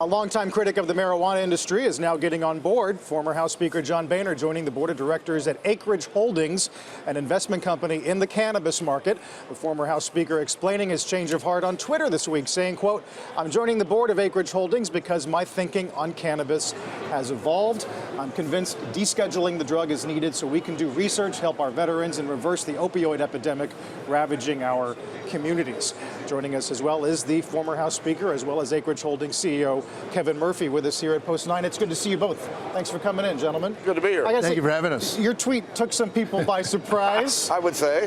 A longtime critic of the marijuana industry is now getting on board. Former House Speaker John Boehner joining the board of directors at Acreage Holdings, an investment company in the cannabis market. The former House Speaker explaining his change of heart on Twitter this week, saying, quote, "I'm joining the board of Acreage Holdings because my thinking on cannabis has evolved. I'm convinced descheduling the drug is needed so we can do research, help our veterans, and reverse the opioid epidemic ravaging our communities." Joining us as well is the former House Speaker, as well as Acreage Holdings CEO Kevin Murphy, with us here at Post 9. It's good to see you both. Thanks for coming in, gentlemen. Good to be here. Thank you for having us. Your tweet took some people by surprise. I would say.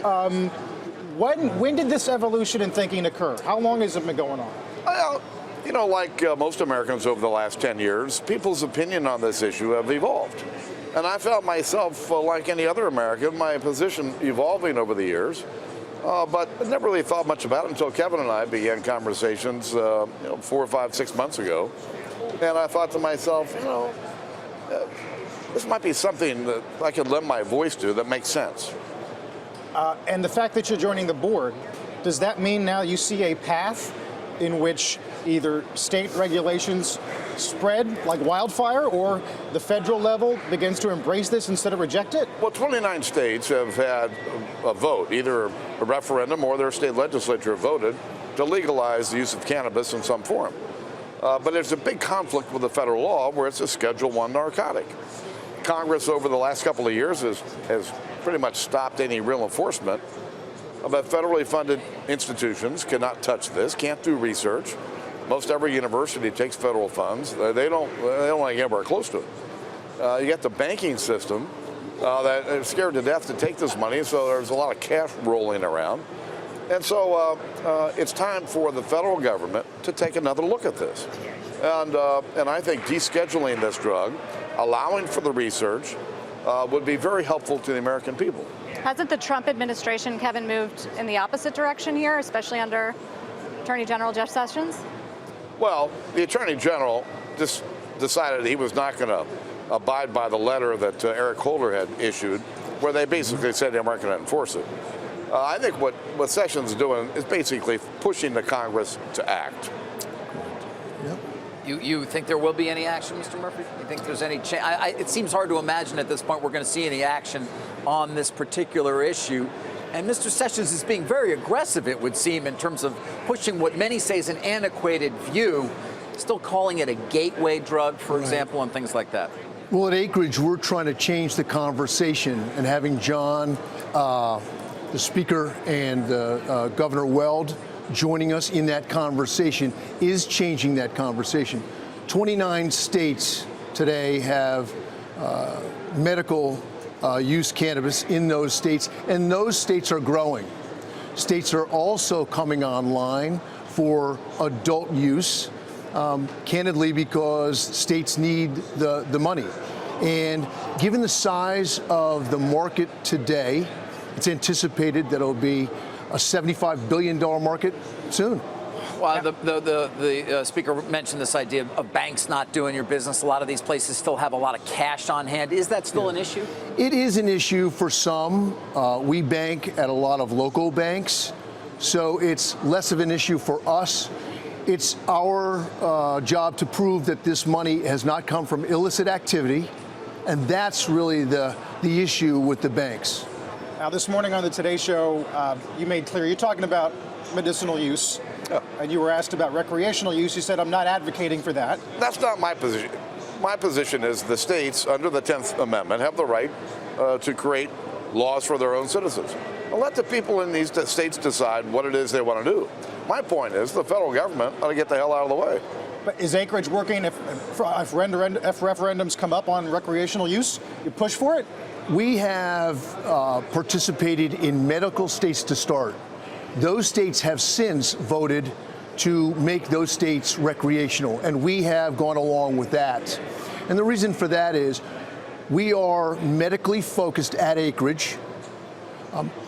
When did this evolution in thinking occur? How long has it been going on? Well, you know, like most Americans over the last 10 years, people's opinion on this issue have evolved. And I found myself, like any other American, my position evolving over the years. But I never really thought much about it until Kevin and I began conversations 4, 5, 6 months ago. And I thought to myself, this might be something that I could lend my voice to that makes sense. And the fact that you're joining the board, does that mean now you see a path in which either state regulations spread like wildfire, or the federal level begins to embrace this instead of reject it? Well, 29 states have had a vote, either a referendum or their state legislature voted to legalize the use of cannabis in some form. But there's a big conflict with the federal law where it's a Schedule I narcotic. Congress over the last couple of years has pretty much stopped any real enforcement. But federally funded institutions cannot touch this, can't do research. Most every university takes federal funds. They don't want to get anywhere close to it. You get the banking system that is scared to death to take this money, so there's a lot of cash rolling around. And so it's time for the federal government to take another look at this. And I think descheduling this drug, allowing for the research, would be very helpful to the American people. Hasn't the Trump administration, Kevin, moved in the opposite direction here, especially under Attorney General Jeff Sessions? Well, the Attorney General just decided he was not going to abide by the letter that Eric Holder had issued, where they basically said they weren't going to enforce it. I think what Sessions is doing is basically pushing the Congress to act. You think there will be any action, Mr. Murphy? You think there's any chance? It seems hard to imagine at this point we're going to see any action on this particular issue. And Mr. Sessions is being very aggressive, it would seem, in terms of pushing what many say is an antiquated view, still calling it a gateway drug, for example, and things like that. Well, at Acreage, we're trying to change the conversation, and having John, the Speaker, and Governor Weld joining us in that conversation is changing that conversation. 29 states today have medical use cannabis in those states, and those states are growing. States are also coming online for adult use, candidly, because states need the money. And given the size of the market today, it's anticipated that it'll be a $75 billion market soon. Well, the Speaker mentioned this idea of banks not doing your business. A lot of these places still have a lot of cash on hand. Is that still an issue? It is an issue for some. We bank at a lot of local banks, so it's less of an issue for us. It's our job to prove that this money has not come from illicit activity, and that's really the issue with the banks. Now, this morning on the Today Show, you made clear you're talking about medicinal use, and you were asked about recreational use. You said, "I'm not advocating for that." That's not my position. My position is the states, under the 10th Amendment, have the right to create laws for their own citizens. Well, let the people in these states decide what it is they want to do. My point is the federal government ought to get the hell out of the way. But is Acreage working if referendums come up on recreational use? You push for it? We have participated in medical states to start. Those states have since voted to make those states recreational, and we have gone along with that. And the reason for that is we are medically focused at Acreage.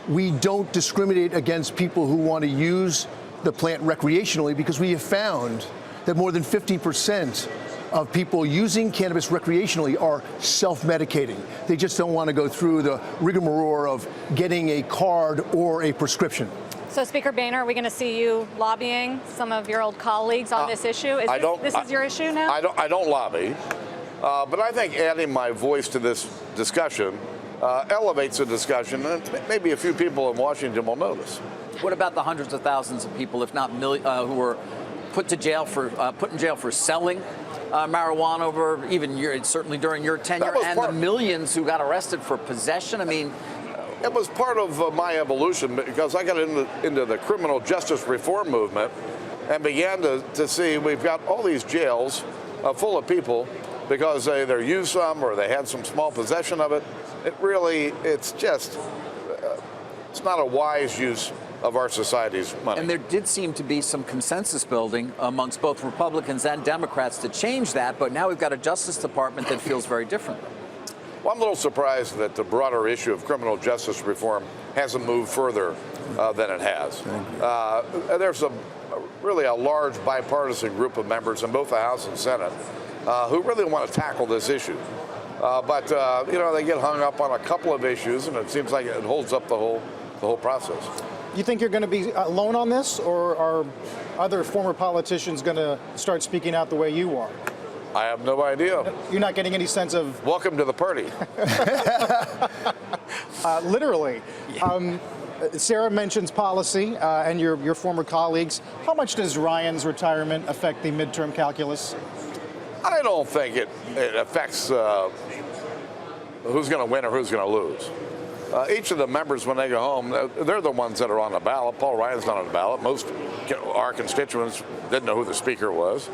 We don't discriminate against people who want to use the plant recreationally, because we have found that more than 50% of people using cannabis recreationally are self-medicating. They just don't want to go through the rigmarole of getting a card or a prescription. So, Speaker Boehner, are we going to see you lobbying some of your old colleagues on this issue? This is your issue now? I don't lobby, but I think adding my voice to this discussion elevates the discussion, and maybe a few people in Washington will notice. What about the hundreds of thousands of people, if not millions, who were put in jail for selling marijuana over certainly during your tenure, and the millions who got arrested for possession? I mean, it was part of my evolution because I got into the criminal justice reform movement and began to see we've got all these jails full of people because they either used some or they had some small possession of it. It's not a wise use of our society's money. And there did seem to be some consensus building amongst both Republicans and Democrats to change that, but now we've got a Justice Department that feels very different. Well, I'm a little surprised that the broader issue of criminal justice reform hasn't moved further than it has. There's really a large bipartisan group of members in both the House and Senate who really want to tackle this issue. But they get hung up on a couple of issues, and it seems like it holds up the whole process. You think you're going to be alone on this, or are other former politicians going to start speaking out the way you are? I have no idea. You're not getting any sense of... Welcome to the party. Literally. Yeah. Sarah mentions policy and your former colleagues. How much does Ryan's retirement affect the midterm calculus? I don't think it affects who's going to win or who's going to lose. Each of the members, when they go home, they're the ones that are on the ballot. Paul Ryan's not on the ballot. Most our constituents didn't know who the speaker was.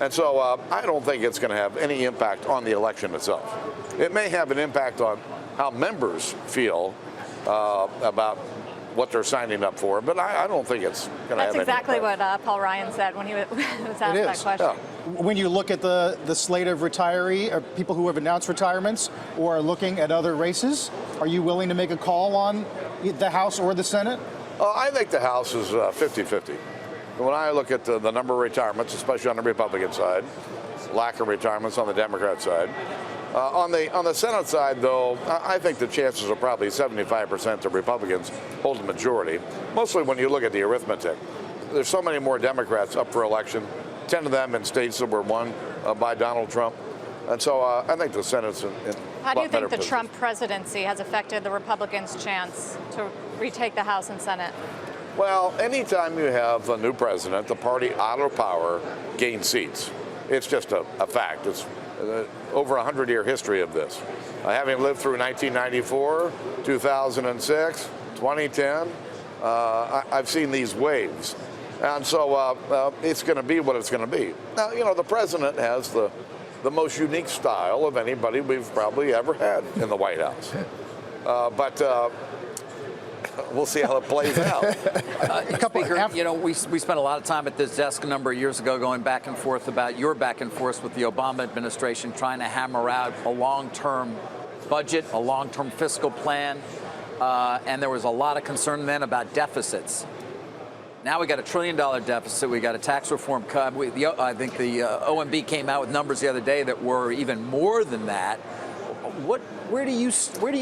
And so I don't think it's going to have any impact on the election itself. It may have an impact on how members feel about what they're signing up for, but I don't think it's going to have any impact. That's exactly what Paul Ryan said when he was asked that question. Yeah. When you look at the slate of people who have announced retirements or are looking at other races, are you willing to make a call on the House or the Senate? I think the House is 50-50. When I look at the number of retirements, especially on the Republican side, lack of retirements on the Democrat side. On the Senate side, though, I think the chances are probably 75% the Republicans hold the majority, mostly when you look at the arithmetic. There's so many more Democrats up for election, 10 of them in states that were won by Donald Trump. And so I think the Senate's in How do you think the position. Trump presidency has affected the Republicans' chance to retake the House and Senate? Well, anytime you have a new president, the party out of power gains seats. It's just a fact. It's over a 100-year history of this. Having lived through 1994, 2006, 2010, I've seen these waves. And so it's going to be what it's going to be. Now, the president has the most unique style of anybody we've probably ever had in the White House. But we'll see how it plays out. Speaker, we spent a lot of time at this desk a number of years ago going back and forth about your back and forth with the Obama administration trying to hammer out a long-term budget, a long-term fiscal plan, and there was a lot of concern then about deficits. Now we got $1 trillion deficit. We got a tax reform cut. I think the OMB came out with numbers the other day that were even more than that. Where do you,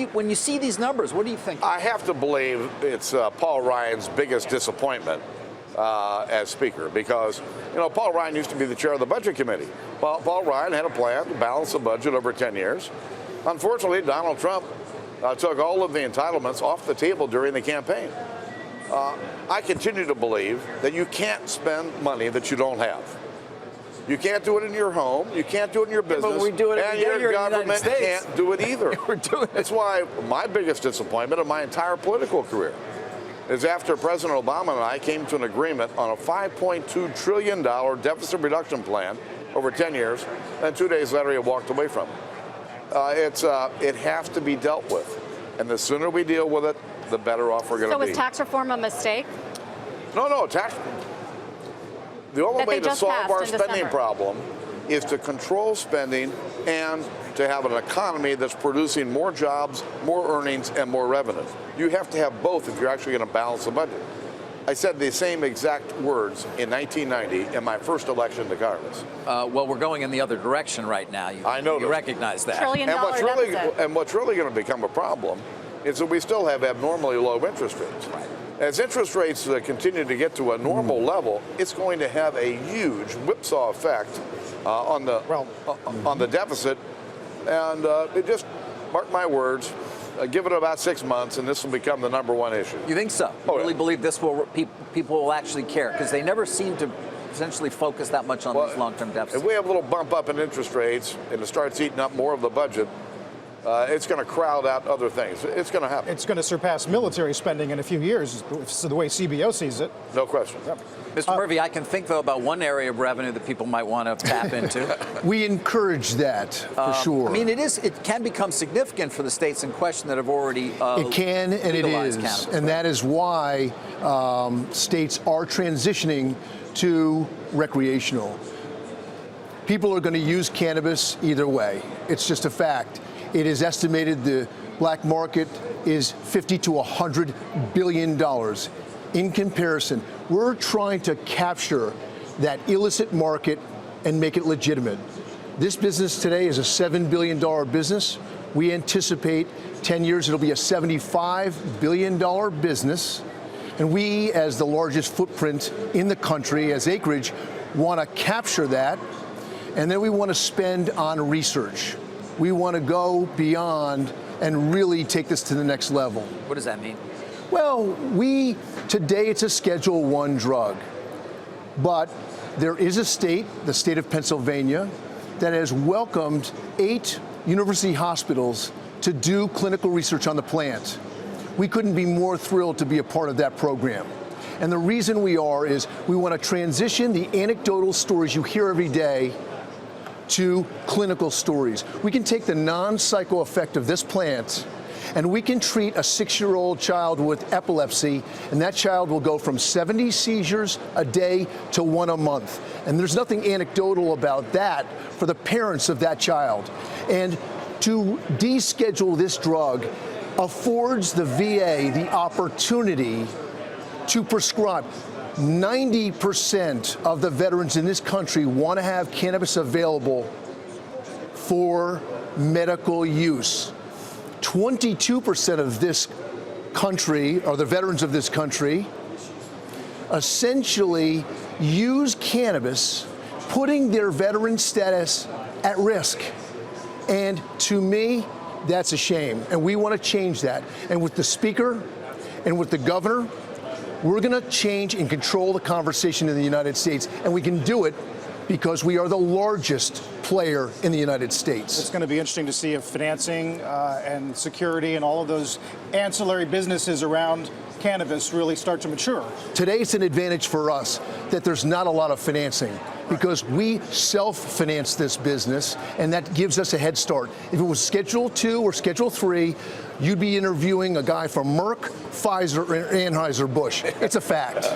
when you see these numbers, what do you think? I have to believe it's Paul Ryan's biggest disappointment as Speaker, because Paul Ryan used to be the chair of the Budget Committee. Paul Ryan had a plan to balance the budget over 10 years. Unfortunately, Donald Trump took all of the entitlements off the table during the campaign. I continue to believe that you can't spend money that you don't have. You can't do it in your home. You can't do it in your business. But we do it and your government can't do it either. We're doing it. That's why my biggest disappointment of my entire political career is after President Obama and I came to an agreement on a $5.2 trillion deficit reduction plan over 10 years, and 2 days later he walked away from it. It has to be dealt with. And the sooner we deal with it, the better off we're going to be. So was tax reform a mistake? No, tax. The only way to solve our spending problem is to control spending and to have an economy that's producing more jobs, more earnings, and more revenue. You have to have both if you're actually going to balance the budget. I said the same exact words in 1990 in my first election to Congress. Well, we're going in the other direction right now. I know. You recognize that. $1 trillion deficit. And what's really going to become a problem is that we still have abnormally low interest rates. Right. As interest rates continue to get to a normal level, it's going to have a huge whipsaw effect on the deficit. And it just, mark my words, give it about 6 months, and this will become the #1 issue. You think so? Oh, You really yeah. believe this will people will actually care? Because they never seem to essentially focus that much on these long-term deficits. If we have a little bump up in interest rates and it starts eating up more of the budget, it's going to crowd out other things. It's going to happen. It's going to surpass military spending in a few years, so the way CBO sees it. No question. Yep. Mr. Murphy, I can think, though, about one area of revenue that people might want to tap into. We encourage that, for sure. I mean, it can become significant for the states in question that have already it can, and it is. cannabis, and that is why states are transitioning to recreational. People are going to use cannabis either way. It's just a fact. It is estimated the black market is $50 to $100 billion. In comparison, we're trying to capture that illicit market and make it legitimate. This business today is a $7 billion business. We anticipate 10 years it'll be a $75 billion business. And we, as the largest footprint in the country, as Acreage, want to capture that. And then we want to spend on research. We want to go beyond and really take this to the next level. What does that mean? Well, today it's a Schedule I drug, but there is a state, the state of Pennsylvania, that has welcomed 8 university hospitals to do clinical research on the plant. We couldn't be more thrilled to be a part of that program. And the reason we are is we want to transition the anecdotal stories you hear every day to clinical stories. We can take the non-psycho effect of this plant and we can treat a 6-year-old child with epilepsy, and that child will go from 70 seizures a day to 1 a month. And there's nothing anecdotal about that for the parents of that child. And to deschedule this drug affords the VA the opportunity to prescribe. 90% of the veterans in this country want to have cannabis available for medical use. 22% of this country, or the veterans of this country, essentially use cannabis, putting their veteran status at risk. And to me, that's a shame. And we want to change that. And with the Speaker and with the Governor, we're going to change and control the conversation in the United States. And we can do it because we are the largest player in the United States. It's going to be interesting to see if financing and security and all of those ancillary businesses around cannabis really start to mature. Today, it's an advantage for us that there's not a lot of financing because we self-finance this business, and that gives us a head start. If it was Schedule II or Schedule III, you'd be interviewing a guy from Merck, Pfizer, or Anheuser-Busch. It's a fact.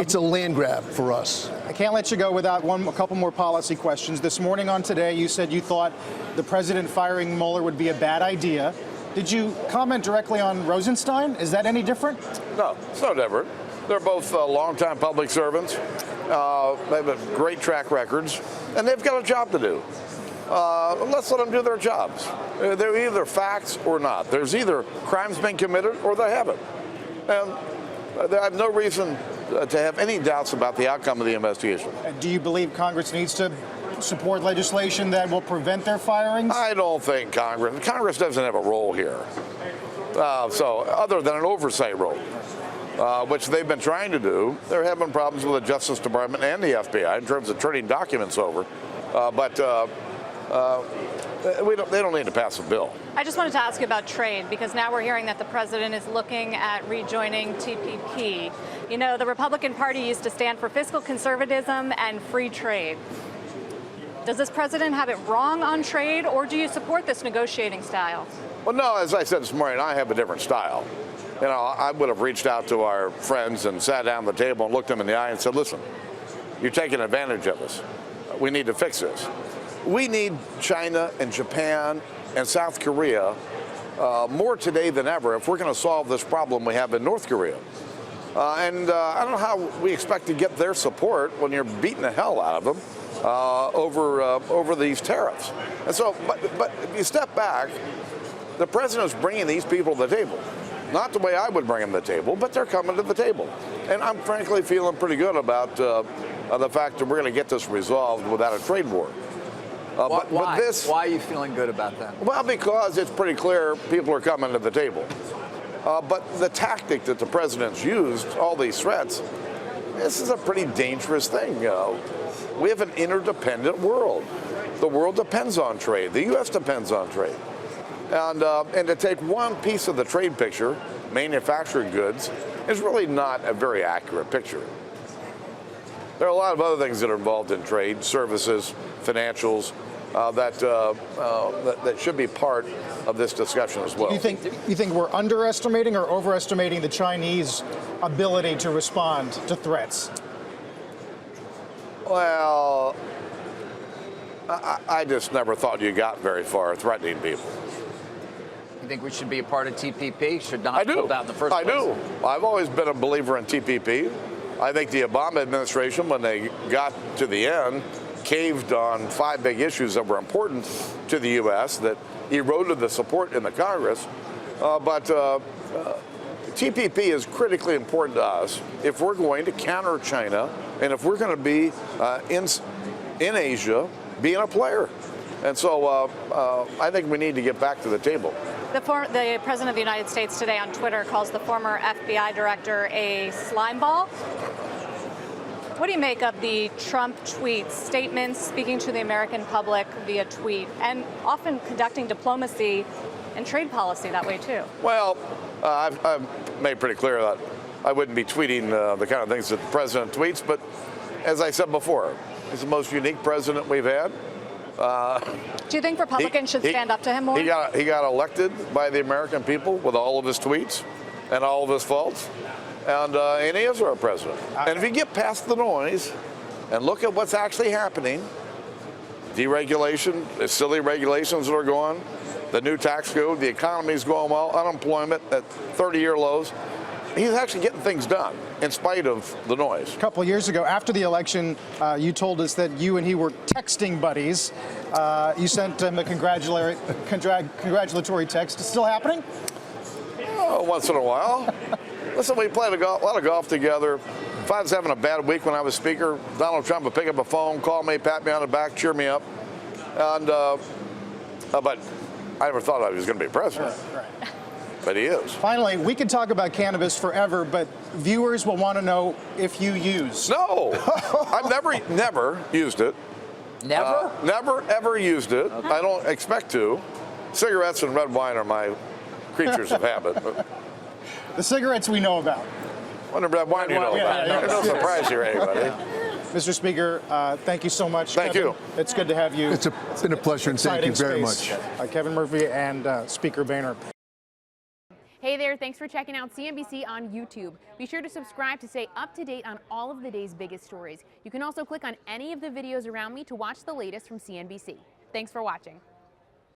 It's a land grab for us. I can't let you go without a couple more policy questions. This morning on Today, you said you thought the president firing Mueller would be a bad idea. Did you comment directly on Rosenstein? Is that any different? No, it's no different. They're both longtime public servants. They have great track records, and they've got a job to do. Let's let them do their jobs. They're either facts or not. There's either crimes being committed or they haven't. And I have no reason to have any doubts about the outcome of the investigation. Do you believe Congress needs to support legislation that will prevent their firings? I don't think Congress doesn't have a role here. So other than an oversight role, which they've been trying to do, they're having problems with the Justice Department and the FBI in terms of turning documents over. But they don't need to pass a bill. I just wanted to ask you about trade, because now we're hearing that the president is looking at rejoining TPP. You know, the Republican Party used to stand for fiscal conservatism and free trade. Does this president have it wrong on trade, or do you support this negotiating style? Well, no, as I said this morning, I have a different style. You know, I would have reached out to our friends and sat down at the table and looked them in the eye and said, listen, you're taking advantage of us. We need to fix this. We need China and Japan and South Korea more today than ever if we're going to solve this problem we have in North Korea. I don't know how we expect to get their support when you're beating the hell out of them over these tariffs. And so, but if you step back, the president is bringing these people to the table. Not the way I would bring them to the table, but they're coming to the table. And I'm frankly feeling pretty good about the fact that we're going to get this resolved without a trade war. Why? Why Why are you feeling good about that? Well, because it's pretty clear people are coming to the table. But the tactic that the president's used, all these threats, this is a pretty dangerous thing. We have an interdependent world. The world depends on trade. The U.S. depends on trade. And to take one piece of the trade picture, manufactured goods, is really not a very accurate picture. There are a lot of other things that are involved in trade, services, financials, that should be part of this discussion as well. You think we're underestimating or overestimating the Chinese ability to respond to threats? Well, I just never thought you got very far threatening people. You think we should be a part of TPP? Should not pull out in the first place? I do. I've always been a believer in TPP. I think the Obama administration, when they got to the end, caved on 5 big issues that were important to the U.S. that eroded the support in the Congress. But TPP is critically important to us if we're going to counter China and if we're going to be in Asia being a player. And so I think we need to get back to the table. The President of the United States today on Twitter calls the former FBI director a slimeball. What do you make of the Trump tweets, statements, speaking to the American public via tweet, and often conducting diplomacy and trade policy that way too? Well, I've made pretty clear that I wouldn't be tweeting the kind of things that the president tweets, but as I said before, he's the most unique president we've had. Do you think Republicans should stand up to him more? He got elected by the American people with all of his tweets and all of his faults. And he is our president. And if you get past the noise and look at what's actually happening, deregulation, the silly regulations that are going, the new tax code, the economy's going well, unemployment at 30-year lows, he's actually getting things done in spite of the noise. A couple of years ago, after the election, you told us that you and he were texting buddies. You sent him a congratulatory text. Is it still happening? Oh, once in a while. Listen, we played a lot of golf together. If I was having a bad week when I was Speaker, Donald Trump would pick up a phone, call me, pat me on the back, cheer me up. And but I never thought I was going to be president. Right. But he is. Finally, we could talk about cannabis forever, but viewers will want to know if you use. No, I've never used it. Never? Never, ever used it. Okay. I don't expect to. Cigarettes and red wine are my creatures of habit. The cigarettes we know about. What the red wine you know about? Yeah. It doesn't surprise you, anybody. Mr. Speaker, thank you so much. Thank Kevin, you. It's good to have you. It's been a pleasure, and thank you very much. Kevin Murphy and Speaker Boehner. Hey there, thanks for checking out CNBC on YouTube. Be sure to subscribe to stay up to date on all of the day's biggest stories. You can also click on any of the videos around me to watch the latest from CNBC. Thanks for watching.